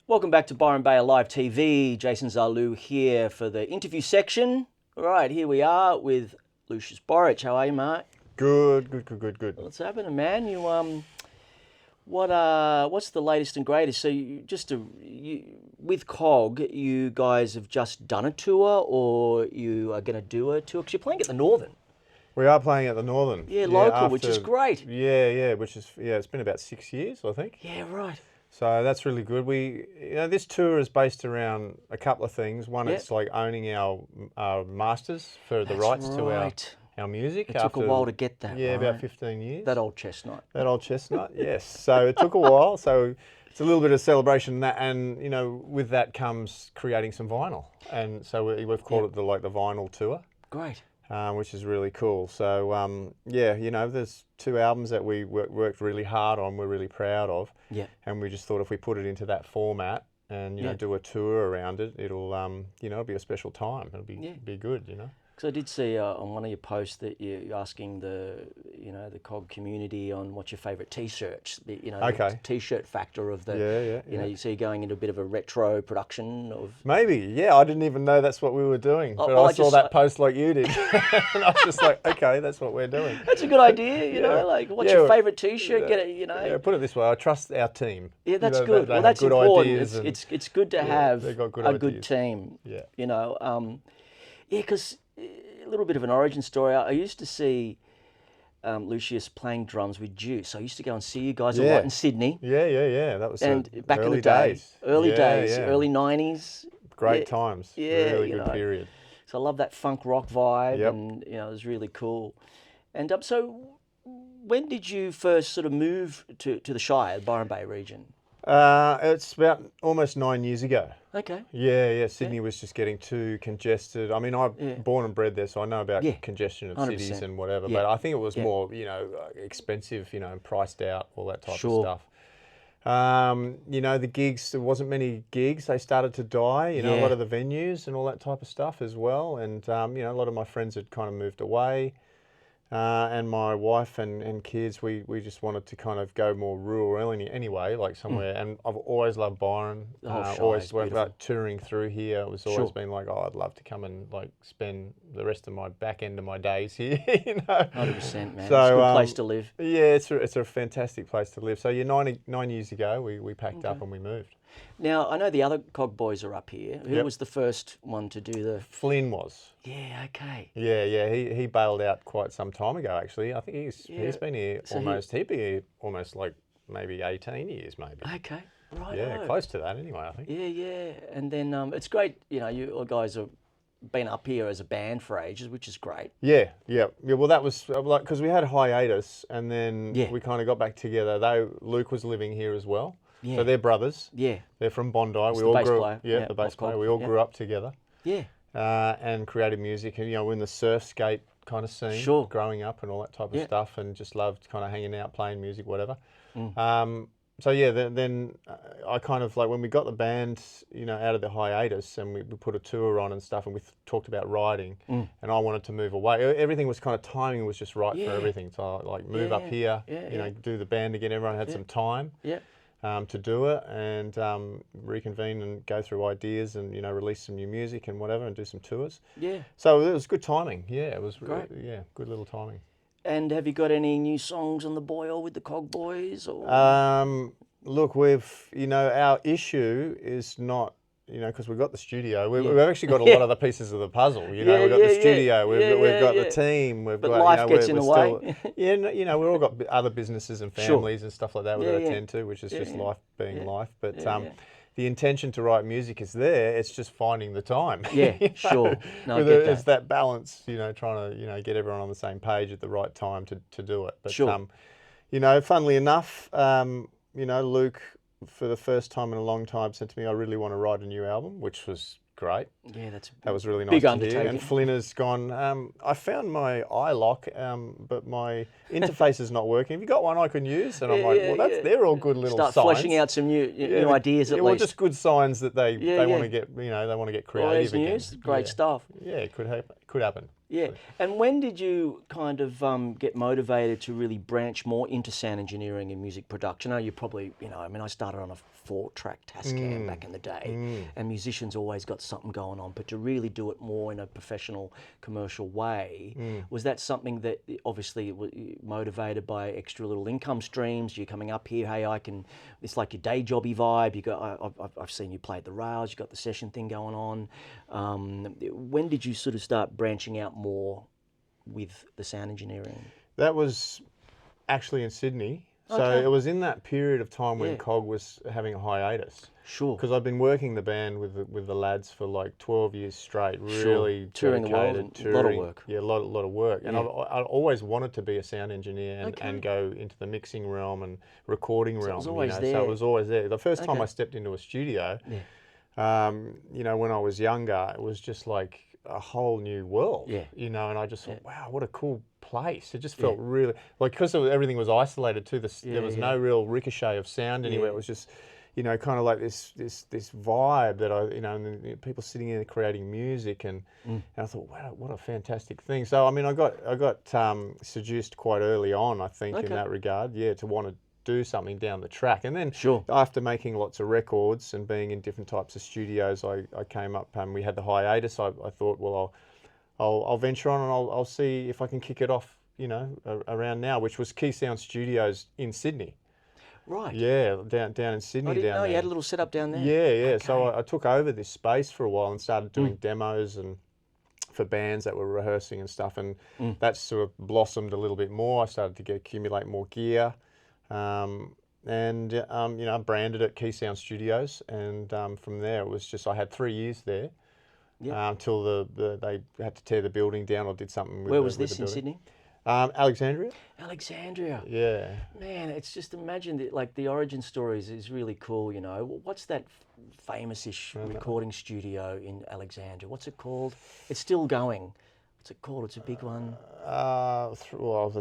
Welcome back to Byron Bayer Live TV. Jason Zalu here for the interview section. All right, here we are with Lucius Borich. How are you, mate? Good. What's happening, man? What's the latest and greatest? So, with COG, you guys have just done a tour, or you are going to do a tour? Because you're playing at the Northern. We are playing at the Northern. Yeah, local, which is great. Yeah, it's been about 6 years, I think. Yeah, right. So that's really good. This tour is based around a couple of things. One, it's like owning our masters for the rights to our music. It took a while to get that. Yeah, right? about 15 years. That old chestnut. Yes. So it took a while. So it's a little bit of celebration and with that comes creating some vinyl. And so we've called it the vinyl tour. Great. Which is really cool. So there's 2 albums that we worked really hard on. We're really proud of. Yeah. And we just thought if we put it into that format and do a tour around it, it'll it'll be a special time. It'll be good. Because I did see on one of your posts that you're asking the COG community on what's your favourite T-shirts. The T-shirt factor of the. So you're going into a bit of a retro production of. Maybe, yeah. I didn't even know that's what we were doing, but I saw that post like you did, and I was just like, okay, that's what we're doing. That's a good idea. What's your favourite T-shirt? Get it, Yeah, put it this way, I trust our team. Yeah, that's good. Well, that's important. It's good to have a good team. Yeah. Because a little bit of an origin story. I used to see Lucius playing drums with Juice. I used to go and see you guys a lot in Sydney. Yeah. That was back in the day, early 90s. Great times. Yeah, really good period. So I love that funk rock vibe, Yep. and it was really cool. And so, when did you first sort of move to the Shire, the Byron Bay region? It's about almost 9 years ago. Okay. Yeah. Sydney was just getting too congested. I mean, I'm born and bred there, so I know about congestion of 100%. cities and whatever. Yeah. But I think it was more, expensive, and priced out, all that type of stuff. The gigs, there wasn't many gigs. They started to die. A lot of the venues and all that type of stuff as well. And a lot of my friends had kind of moved away. And my wife and kids, we just wanted to kind of go more rural anyway, like somewhere. And I've always loved Byron. Always worked about touring through here. It was always been like, I'd love to come and spend the rest of my back end of my days here. 100%, man. So, it's a good place to live. Yeah, it's a fantastic place to live. So 9 years ago, we packed up and we moved. Now, I know the other COG boys are up here. Who was the first one to do the... Flynn was. Yeah, okay. Yeah. He bailed out quite some time ago, actually. I think he's been here he'd be here almost like maybe 18 years, maybe. Okay, right. Yeah, close to that anyway, I think. Yeah. And then it's great, you guys have been up here as a band for ages, which is great. Yeah. Well, that was because we had a hiatus and then we kind of got back together. Luke was living here as well. Yeah. So they're brothers. Yeah. They're from Bondi. The bass player. We all grew up together. Yeah. And created music, and we're in the surfskate kind of scene. Sure. Growing up and all that type of stuff, and just loved kind of hanging out, playing music, whatever. Then I kind of when we got the band, out of the hiatus, and we put a tour on and stuff, and we talked about writing, and I wanted to move away. Everything was kind of timing was just right for everything. So I move up here, do the band again. Everyone had some time. Yeah. To do it and reconvene and go through ideas and release some new music and whatever and do some tours. Yeah. So it was good timing. Yeah, it was great. Good little timing. And have you got any new songs on the boil with the COG boys? Or? Look, we've our issue is not. Because we've got the studio, we've actually got a lot of the pieces of the puzzle. We've got the studio, we've got the team, but life gets in the way. We've all got other businesses and families and stuff like that we've got to attend to, which is just life being life. But the intention to write music is there. It's just finding the time. Yeah, sure. No, it's that balance. Trying to get everyone on the same page at the right time to do it. But funnily enough, Luke, for the first time in a long time, said to me, I really want to write a new album, which was great. Yeah, that was really nice big to undertaking. hear. And Flynn has gone, I found my eye lock, but my interface is not working. Have you got one I can use? And I'm like, they're all good little signs. Start fleshing out some new ideas at least. Well, just good signs that they want to get, they want to get creative again. Great stuff. Yeah, it could happen. Yeah, and when did you kind of get motivated to really branch more into sound engineering and music production? I know you probably, I mean, I started on a 4-track Tascam back in the day, and musicians always got something going on, but to really do it more in a professional, commercial way, was that something that obviously motivated by extra little income streams? You're coming up here, hey, it's like your day jobby vibe. I've seen you play at the rails, you've got the session thing going on. When did you sort of start branching out more with the sound engineering? That was actually in Sydney. So it was in that period of time when Cog was having a hiatus. Sure. Because I've been working the band with the lads for like 12 years straight, really touring the world, a lot of work. Yeah, a lot of work. And I always wanted to be a sound engineer and go into the mixing realm and recording realm. It was always there. So it was always there. The first time I stepped into a studio, when I was younger, it was just like a whole new world. Yeah. And I just thought, wow, what a cool place. It just felt really like, because everything was isolated too. There was no real ricochet of sound anywhere. It was just, kind of like this vibe that and then people sitting in there creating music, and I thought, wow, what a fantastic thing. So I mean, I got seduced quite early on, I think, in that regard. Yeah, to want to do something down the track, and then after making lots of records and being in different types of studios, I came up. We had the hiatus. I thought, well, I'll venture on and I'll see if I can kick it off, around now, which was Keysound Studios in Sydney. Right. Yeah, down in Sydney. I didn't know you had a little setup down there. Yeah. Okay. So I took over this space for a while and started doing demos and for bands that were rehearsing and stuff, and that sort of blossomed a little bit more. I started to accumulate more gear. Branded at Keysound Studios, and from there it was just, I had 3 years there until they had to tear the building down or did something with Where was this in Sydney? Alexandria. Alexandria. Yeah. Man, it's just, imagine that, like, the origin stories is really cool, What's that famous-ish recording studio in Alexandria? What's it called? It's still going. What's it called? It's a big one. The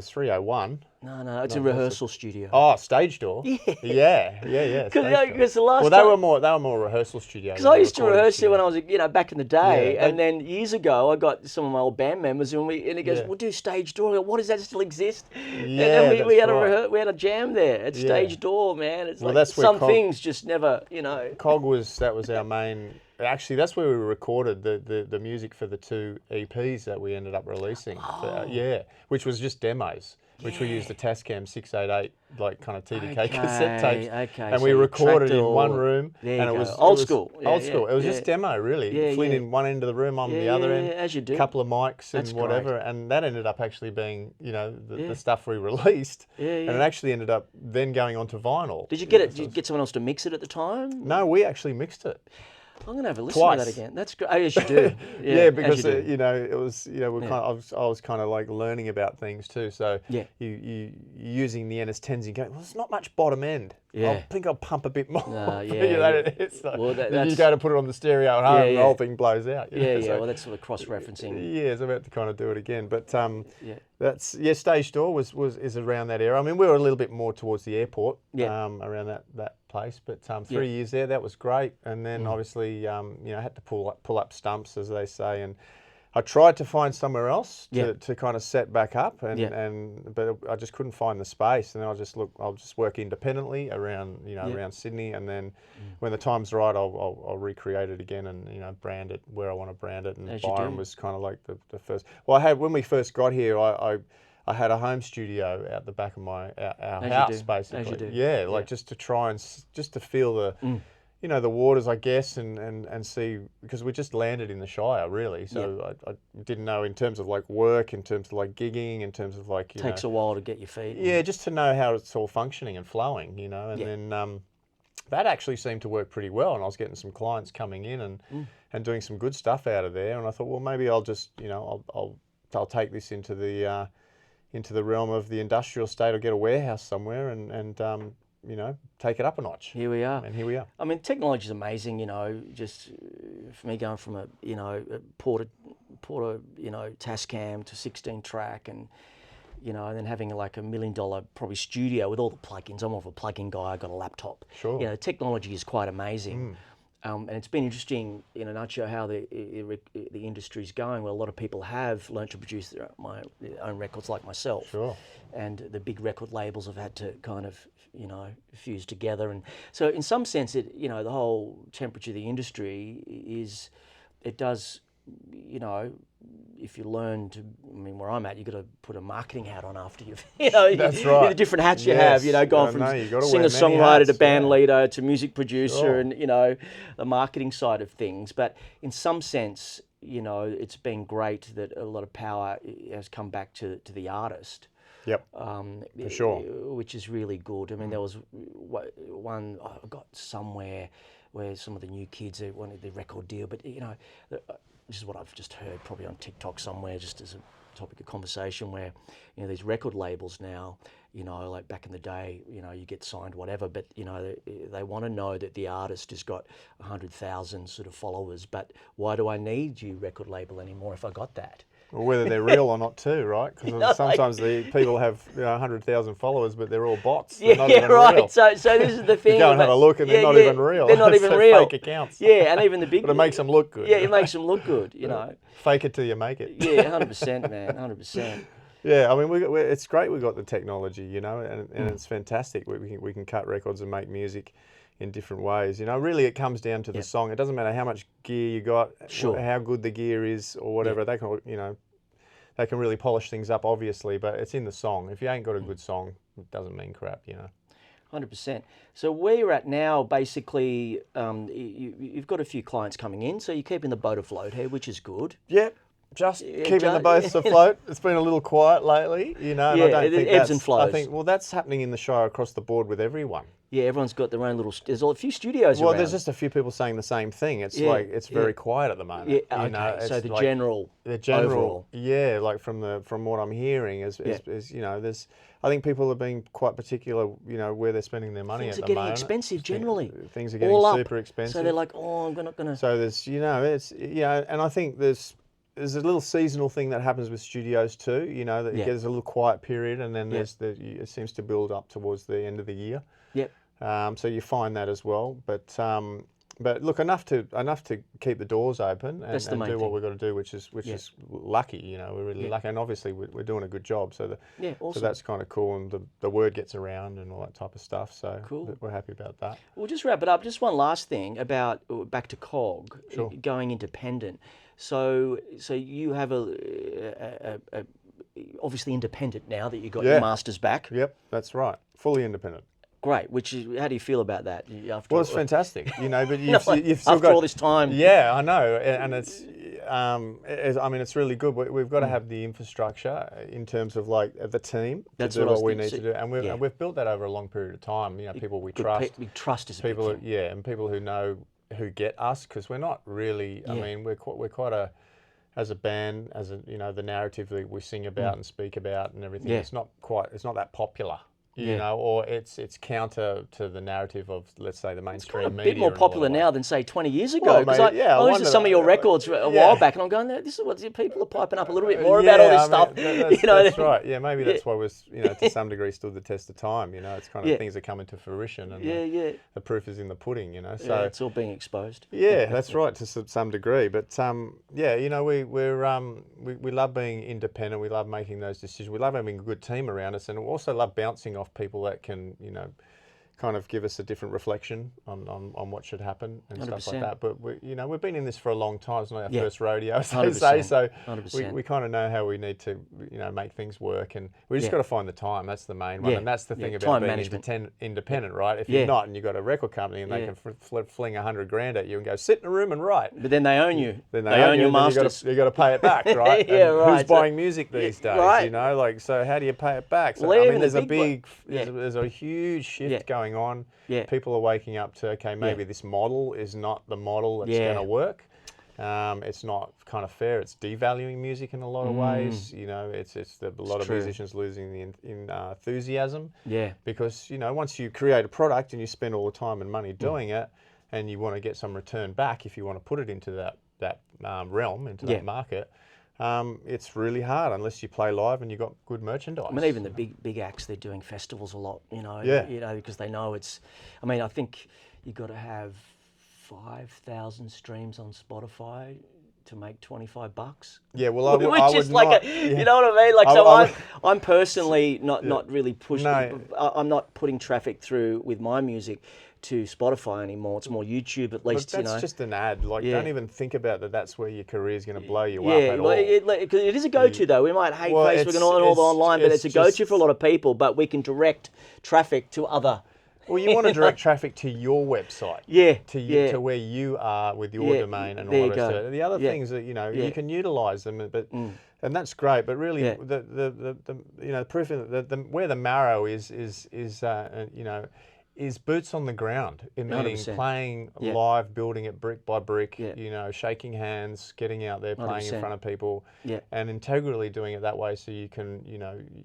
301. No, it's a rehearsal studio. Oh, Stage Door. Yeah. Because the last they were more rehearsal studios. Because I used to rehearse there when I was, back in the day, and then years ago I got some of my old band members, and he goes, "We'll do Stage Door." I go, "What, does that still exist?" Yeah, and then we had a jam there at Stage Door, man. It's like some things just never, Cog was our main. Actually, that's where we recorded the music for the 2 EPs that we ended up releasing. Which was just demos, which we used the Tascam 688 like kind of TDK cassette tapes, and we recorded in one room. And it was old school. It was just demo, really. Flynn in one end of the room, I'm the other end. As you do. A couple of mics and whatever, and that ended up actually being the stuff we released. And it actually ended up then going onto vinyl. Did you get it? Did you get someone else to mix it at the time? No, we actually mixed it. I'm gonna have a listen to that again. That's great. Oh, yes, you do. Because it was I was kind of like learning about things too. So you using the NS10s, you go, well, there's not much bottom end. I think I'll pump a bit more. It's like, then you go to put it on the stereo at home, and the whole thing blows out. Well, that's sort of cross-referencing. Yeah, so I'm about to kind of do it again, but that's Stage Door is around that era. I mean, we were a little bit more towards the airport, around that place, but 3 years there, that was great. And then obviously, had to pull up stumps, as they say, and I tried to find somewhere else to kind of set back up, but I just couldn't find the space. And then I'll just work independently around around Sydney, and then when the time's right, I'll recreate it again and brand it where I want to brand it. And Byron was kind of like the first. Well, when we first got here, I had a home studio out the back of our house, basically. Just to try and just to feel the. The waters, I guess, and see, because we just landed in the Shire, really. So I didn't know in terms of like work, in terms of like gigging, in terms of like, takes a while to get your feet. Yeah, just to know how it's all functioning and flowing, and then that actually seemed to work pretty well. And I was getting some clients coming in and doing some good stuff out of there. And I thought, well, maybe I'll just, I'll take this into the realm of the industrial state, or get a warehouse somewhere and take it up a notch. Here we are. And here we are. I mean, technology is amazing, just for me going from a Porter Tascam to 16-track, and and then having like $1 million probably studio with all the plugins. I'm more of a plug-in guy. I got a laptop. Sure. Technology is quite amazing. And it's been interesting, in a nutshell, how the industry's going. Well, a lot of people have learned to produce their own records, like myself. Sure. And the big record labels have had to kind of, fuse together. And so in some sense, the whole temperature of the industry is, it does, if you learn to, where I'm at, you've got to put a marketing hat on after you've, That's right. The different hats you have, gone from singer-songwriter to band leader to music producer and, the marketing side of things. But in some sense, it's been great that a lot of power has come back to the artist. Yep, for sure. Which is really good. There was one I got somewhere where some of the new kids, they wanted the record deal, but this is what I've just heard probably on TikTok somewhere, just as a topic of conversation, where these record labels now, like back in the day, you get signed whatever, but they want to know that the artist has got 100,000 sort of followers. But why do I need you, record label, anymore if I got that? Well, whether they're real or not too, right? Because sometimes the people have 100,000 followers, but they're all bots. They're not even real. So this is the thing. You go and have a look, and they're not even real. They're not even real. Fake accounts. Yeah, and even the big. But it makes them look good. Yeah, it makes them look good. Fake it till you make it. Yeah, 100%, man, 100%. Yeah, it's great we got the technology, and it's fantastic. We can cut records and make music in different ways. Really it comes down to the song. It doesn't matter how much gear you got, how good the gear is or whatever. They can, they can really polish things up, obviously, but it's in the song. If you ain't got a good song, it doesn't mean crap, 100%. So where you're at now, basically, you've got a few clients coming in, so you're keeping the boat afloat here, which is good. Yep. Just keeping the boats afloat. It's been a little quiet lately, and I don't think ebbs and flows. I think, that's happening in the Shire across the board with everyone. Yeah, everyone's got their own little. There's a few studios around. Well, there's just a few people saying the same thing. It's it's very quiet at the moment. Yeah, okay. So the general overall. Yeah, like from what I'm hearing is there's. I think people are being quite particular, where they're spending their money at the moment. Things are getting expensive generally. Things are getting super expensive. So they're like, I'm not gonna. So there's, and I think there's a little seasonal thing that happens with studios too. That there's a little quiet period, and then it seems to build up towards the end of the year. Yep. So you find that as well, but look, enough to keep the doors open and do what we've got to do, which is lucky. We're really lucky, and obviously we're doing a good job. So awesome. So that's kind of cool, and the word gets around and all that type of stuff. So cool. We're happy about that. We'll just wrap it up. Just one last thing about back to COG, sure. Going independent. So you have a obviously independent now that you got your masters back. Yep, that's right. Fully independent. Great. How do you feel about that? Well, it's fantastic, but you've still after got all this time. Yeah, I know, and it's really good. We've got to have the infrastructure in terms of like the team to do what we need to do, and we've built that over a long period of time. People we trust. Trust is people. A big thing. And people who get us, because we're not really. We're quite a. As a band, the narrative that we sing about and speak about and everything, it's not that popular. Or it's counter to the narrative of, let's say, the mainstream media. It's a bit more popular now than, say, 20 years ago. Because I listened to some of your records a while back, and I'm going, this is what people are piping up a little bit more about all this stuff. That's right. Yeah, maybe that's why we're, to some degree, stood the test of time. It's kind of things are coming to fruition, and the proof is in the pudding. So it's all being exposed. Yeah, that's right, to some degree. But we love being independent. We love making those decisions. We love having a good team around us, and we also love bouncing off people that can, kind of give us a different reflection on what should happen and 100%. Stuff like that. But we've been in this for a long time. It's not our first rodeo, as they say. So 100%. we kind of know how we need to make things work, and we just got to find the time. That's the main one, and that's the thing about being independent, right? If you're not, and you've got a record company, and they can fling $100,000 at you and go sit in a room and write. But then they own you. Then they own your masters. You got to pay it back, right? Who's buying music these days? Right. So how do you pay it back? So there's a huge shift going on. Yeah. People are waking up to, maybe this model is not the model that's going to work. It's not kind of fair. It's devaluing music in a lot of ways. It's a lot of musicians losing the enthusiasm. Yeah. Because once you create a product and you spend all the time and money doing it, and you want to get some return back, if you want to put it into that realm, into that market. It's really hard unless you play live and you've got good merchandise. Even the big acts, they're doing festivals a lot, because they know it's. I think you've got to have 5,000 streams on Spotify to make $25. Yeah, well, I which would is like not, you know what I mean? Like, so I'm personally not really pushing. No. I'm not putting traffic through with my music to Spotify anymore. It's more YouTube, at least. But that's just an ad. Like, don't even think about that. That's where your career is going to blow you up at all. It is a go-to though. We might hate Facebook and all the online, but it's a go-to for a lot of people. But we can direct traffic to other. Well, you want to direct traffic to your website. To where you are with your domain and all the rest of it. The other things that you can utilize them, but and that's great. But really, the proof where the marrow is boots on the ground. Meaning playing live, building it brick by brick. Shaking hands, getting out there, playing 100%. In front of people, and integrally doing it that way, so you can,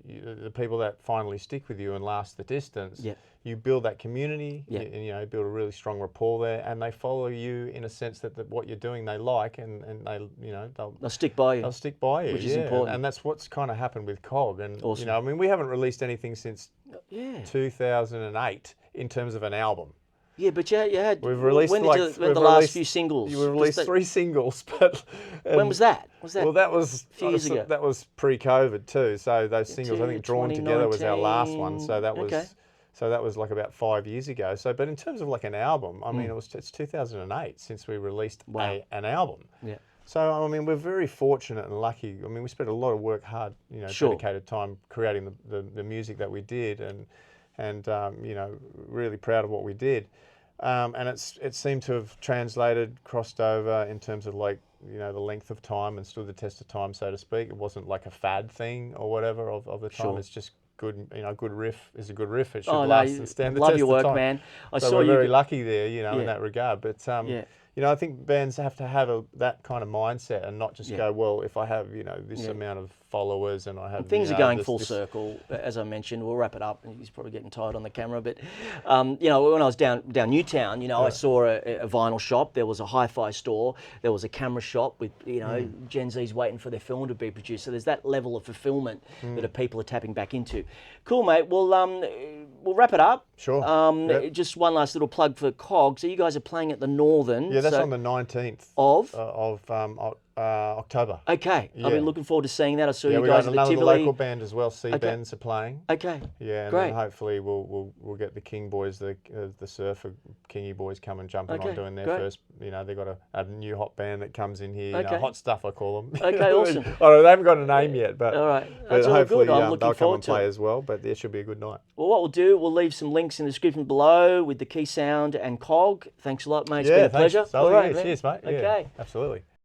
the people that finally stick with you and last the distance. You build that community, and build a really strong rapport there, and they follow you in a sense that what you're doing they like, and they they'll stick by you. They'll stick by you, which is important, and that's what's kind of happened with COG. And awesome. I mean, we haven't released anything since 2008 in terms of an album. Yeah, but you had. We've released when did the last few singles? We released 3 singles, but when was that? Well, that was a few years ago. That was pre-COVID too. So those singles, I think, Drawn Together was our last one. So that was. Okay. So that was like about 5 years ago. So, but in terms of like an album, I mean, it's 2008 since we released an album. Yeah. So I mean, we're very fortunate and lucky. I mean, we spent a lot of hard, dedicated time creating the music that we did, and really proud of what we did. And it seemed to have translated, crossed over in terms of like the length of time and stood the test of time, so to speak. It wasn't like a fad thing or whatever of the time. Sure. It's just good, good riff is a good riff. It should last and stand the test of time. Love your work, man. We're very lucky there, in that regard. But I think bands have to have that kind of mindset and not just go, well, if I have this amount of followers and I have things are going full circle. As I mentioned, we'll wrap it up. He's probably getting tired on the camera, but when I was down Newtown, I saw a vinyl shop. There was a hi-fi store. There was a camera shop with Gen Z's waiting for their film to be produced. So there's that level of fulfillment that people are tapping back into. Cool, mate. Well, we'll wrap it up. Sure. Just one last little plug for COG. So you guys are playing at the Northern. Yeah, that's on the 19th of October. Okay. Yeah. I've been looking forward to seeing that. I saw you we guys got at the another Tivoli. local band as well, C-Benz are playing. Okay. Yeah, and then hopefully we'll get the King boys, the surfer Kingy boys come and jumping on doing their first. They've got a new hot band that comes in here. Hot stuff I call them. Okay, awesome. They haven't got a name yet, but all right. But hopefully they'll come and play as well. But it should be a good night. Well, what we'll do, we'll leave some links in the description below with the Keysound and COG. Thanks a lot, mate. It's been a pleasure. All right, cheers, mate. Okay. Yeah, absolutely.